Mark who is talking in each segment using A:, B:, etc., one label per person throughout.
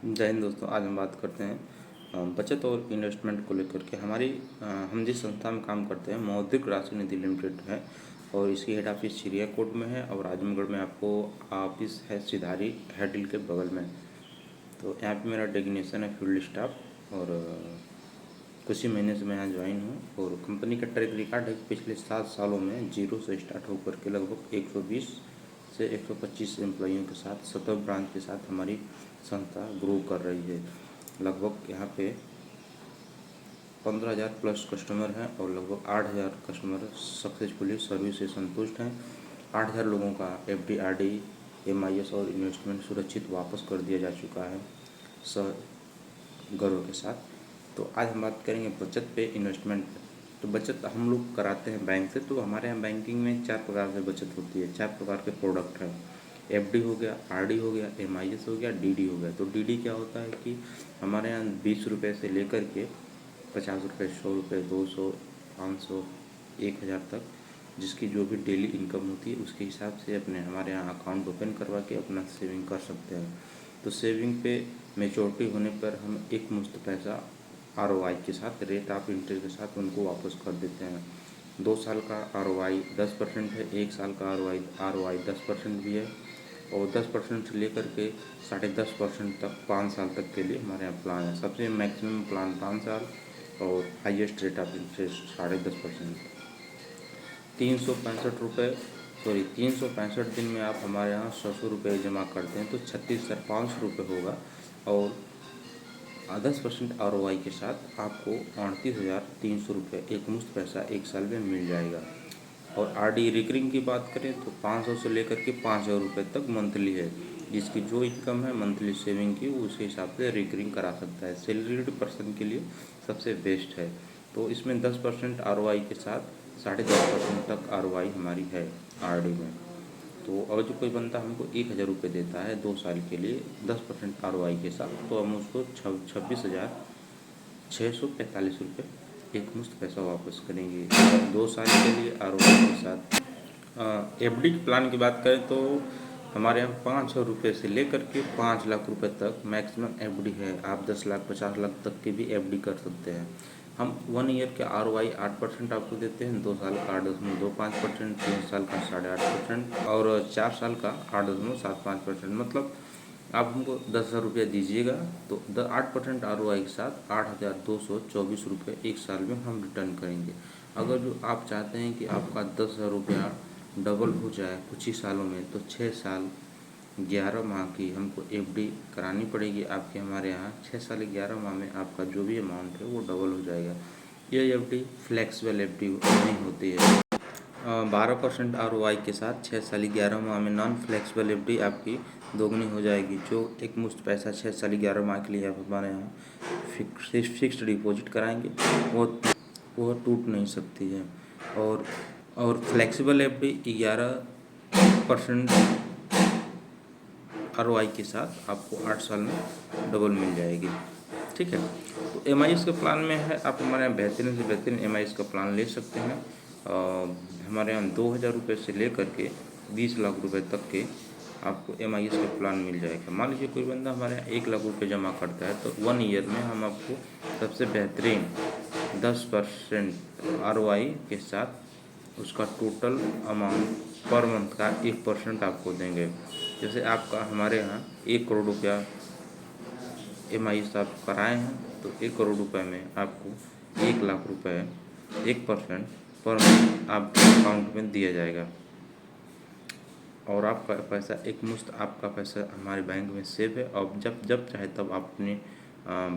A: जय हिंद दोस्तों। आज हम बात करते हैं बचत और इन्वेस्टमेंट को लेकर के। हम जिस संस्था में काम करते हैं मौद्रिक राशि निधि लिमिटेड है और इसकी हेड ऑफिस चिड़िया कोट में है और आजमगढ़ में आपको ऑफिस है सिधारी हेडिल के बगल में। तो यहाँ पे मेरा डेजिग्नेशन है फील्ड स्टाफ और कुछ ही महीने से मैं यहाँ ज्वाइन हूँ। और कंपनी का ट्रैक रिकॉर्ड है पिछले 7 सालों में जीरो से स्टार्ट होकर के लगभग 120 से 125 एम्प्लॉइयों के साथ 17 ब्रांच के साथ हमारी संस्था ग्रो कर रही है। लगभग यहाँ पे 15,000 प्लस कस्टमर हैं और लगभग 8,000 कस्टमर सक्सेसफुली सर्विस से संतुष्ट हैं। 8,000 लोगों का FD RD MIS और इन्वेस्टमेंट सुरक्षित वापस कर दिया जा चुका है गर्व के साथ। तो आज हम बात करेंगे बचत पे, इन्वेस्टमेंट पे। तो बचत हम लोग कराते हैं बैंक से। तो हमारे यहाँ बैंकिंग में 4 प्रकार से बचत होती है, 4 प्रकार के प्रोडक्ट हैं। FD हो गया, RD हो गया, MIS हो गया, DD हो गया। तो DD क्या होता है कि हमारे यहाँ 20 रुपये से लेकर के 50 रुपये, 100 रुपये, 200, 500, 1,000 तक जिसकी जो भी डेली इनकम होती है उसके हिसाब से अपने हमारे यहाँ अकाउंट ओपन करवा के अपना सेविंग कर सकते हैं। तो सेविंग पे मैच्योरिटी होने पर हम एक मुश्त पैसा ROI के साथ, रेट ऑफ इंटरेस्ट के साथ उनको वापस कर देते हैं। 2 साल का ROI 10% है, 1 साल का ROI 10% भी है और 10% से लेकर के 10.5% तक 5 साल तक के लिए हमारे यहाँ प्लान है। सबसे मैक्सिमम प्लान 5 साल और हाईएस्ट रेट ऑफ इंटरेस्ट 10.5%। 365 दिन में आप हमारे यहाँ 100 रुपये जमा करते हैं तो 36,500 रुपये होगा और 10% ROI के साथ आपको 38,300 रुपये एक मुश्त पैसा 1 साल में मिल जाएगा। और RD रिकरिंग की बात करें तो 500 से लेकर के 5,000 रुपये तक मंथली है। जिसकी जो इनकम है मंथली सेविंग की उसके हिसाब से रिकरिंग करा सकता है। सैलरीड पर्सन के लिए सबसे बेस्ट है। तो इसमें 10% ROI के साथ 10.5% तक ROI हमारी है RD में। तो अगर जो कोई बंदा हमको 1,000 रुपये देता है 2 साल के लिए 10% ROI के साथ तो हम उसको 26,645 रुपये एक मुश्त पैसा वापस करेंगे 2 साल के लिए ROI के साथ। FD प्लान की बात करें तो हमारे यहाँ 500 रुपये से लेकर के 5 लाख रुपए तक मैक्सिमम FD है। आप 10 लाख 50 लाख तक के भी FD कर सकते हैं। हम 1 ईयर के ROI 8% आपको देते हैं, 2 साल का 8.25%, 3 साल का 8.5% और 4 साल का 8.75%। मतलब आप हमको 10,000 रुपया दीजिएगा तो 8% ROI के साथ 8,224 रुपये 1 साल में हम रिटर्न करेंगे। अगर जो आप चाहते हैं कि आपका 10,000 रुपया डबल हो जाए कुछ ही सालों में तो 6 साल 11 माह की हमको FD करानी पड़ेगी आपके हमारे यहाँ। 6 साल 11 माह में आपका जो भी अमाउंट है वो डबल हो जाएगा। ये FD फ्लेक्सिबल FD नहीं होती है। 12% ROI के साथ 6 साल 11 माह में नॉन फ्लेक्सिबल FD आपकी दोगुनी हो जाएगी। जो एक मुश्त पैसा 6 साल 11 माह के लिए आप हमारे यहाँ फिक्स्ड डिपॉजिट कराएंगे वो टूट नहीं सकती है। और फ्लेक्सिबल FD 11% ROI के साथ आपको 8 साल में डबल मिल जाएगी। ठीक है। तो MIS के प्लान में है, आप हमारे यहाँ बेहतरीन से बेहतरीन MIS का प्लान ले सकते हैं। हमारे यहाँ 2,000 रुपये से लेकर के 20 लाख रुपए तक के आपको MIS का प्लान मिल जाएगा। मान लीजिए कोई बंदा हमारे यहाँ 1 लाख रुपये जमा करता है तो 1 ईयर में हम आपको सबसे बेहतरीन 10% ROI के साथ उसका टोटल अमाउंट पर मंथ का 1% आपको देंगे। जैसे आपका हमारे यहाँ 1 करोड़ रुपया MIS आप कराए हैं तो 1 करोड़ रुपए में आपको 1 लाख रुपए 1% पर मंथ आपके अकाउंट में दिया जाएगा और आपका पैसा एक मुश्त आपका पैसा हमारे बैंक में सेव है और जब चाहे तब आप अपनी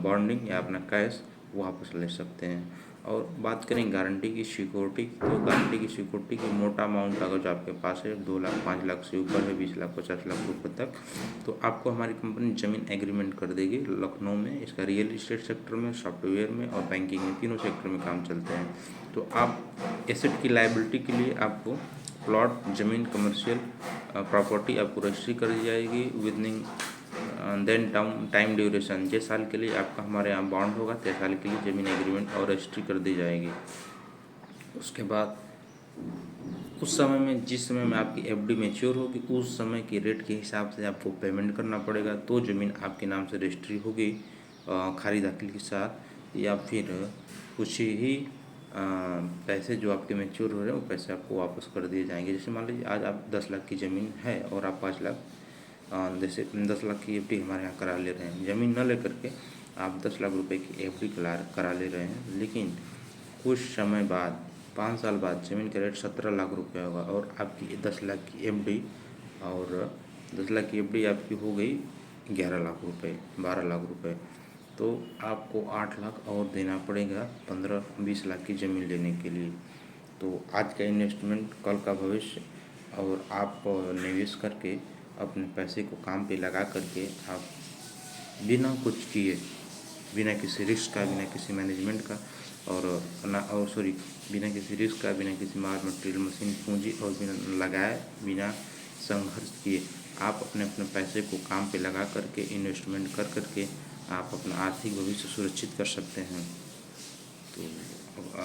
A: बॉन्डिंग या अपना कैश वापस ले सकते हैं। और बात करें गारंटी की सिक्योरिटी तो गारंटी की सिक्योरिटी की मोटा अमाउंट अगर जो आपके पास है 2 लाख 5 लाख से ऊपर है 20 लाख 50 लाख रुपए तक तो आपको हमारी कंपनी ज़मीन एग्रीमेंट कर देगी लखनऊ में। इसका रियल इस्टेट सेक्टर में, सॉफ्टवेयर में और बैंकिंग में तीनों सेक्टर में काम चलते हैं। तो आप एसेट की लायबिलिटी के लिए आपको प्लॉट ज़मीन कमर्शियल प्रॉपर्टी आपको रजिस्ट्री कर दी जाएगी विदिन देन टाइम ड्यूरेशन। 6 साल के लिए आपका हमारे यहाँ बॉन्ड होगा, 6 साल के लिए ज़मीन एग्रीमेंट और रजिस्ट्री कर दी जाएगी। उसके बाद उस समय में, जिस समय में आपकी एफडी मैच्योर होगी, उस समय के रेट के हिसाब से आपको पेमेंट करना पड़ेगा। तो ज़मीन आपके नाम से रजिस्ट्री होगी खारिज दाखिल के साथ, या फिर कुछ ही पैसे जो आपके मैच्योर हो रहे हैं वो पैसे आपको वापस कर दिए जाएंगे। जैसे मान लीजिए आज आप 10 लाख की ज़मीन है और आप 5 लाख जैसे 10 लाख की एफडी हमारे यहाँ करा ले रहे हैं, ज़मीन न लेकर के आप 10 लाख रुपए की एफडी करा ले रहे हैं, लेकिन कुछ समय बाद 5 साल बाद ज़मीन का रेट 17 लाख रुपए होगा और आपकी 10 लाख की एफडी, और 10 लाख की एफडी आपकी हो गई 11 लाख रुपए, 12 लाख रुपए, तो आपको 8 लाख और देना पड़ेगा 15-20 लाख की ज़मीन लेने के लिए। तो आज का इन्वेस्टमेंट कल का भविष्य, और आप निवेश करके अपने पैसे को काम पे लगा करके आप बिना कुछ किए, बिना किसी रिस्क का, बिना किसी मैनेजमेंट का, बिना किसी रिस्क का, बिना किसी माल मटेरियल मशीन पूंजी और बिना लगाए, बिना संघर्ष किए आप अपने अपने पैसे को काम पे लगा करके इन्वेस्टमेंट कर करके आप अपना आर्थिक भविष्य सुरक्षित कर सकते हैं। तो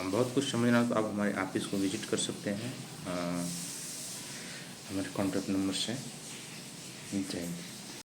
A: बहुत कुछ समझना तो आप हमारे ऑफिस को विजिट कर सकते हैं हमारे कॉन्टैक्ट नंबर से। जय हिंद।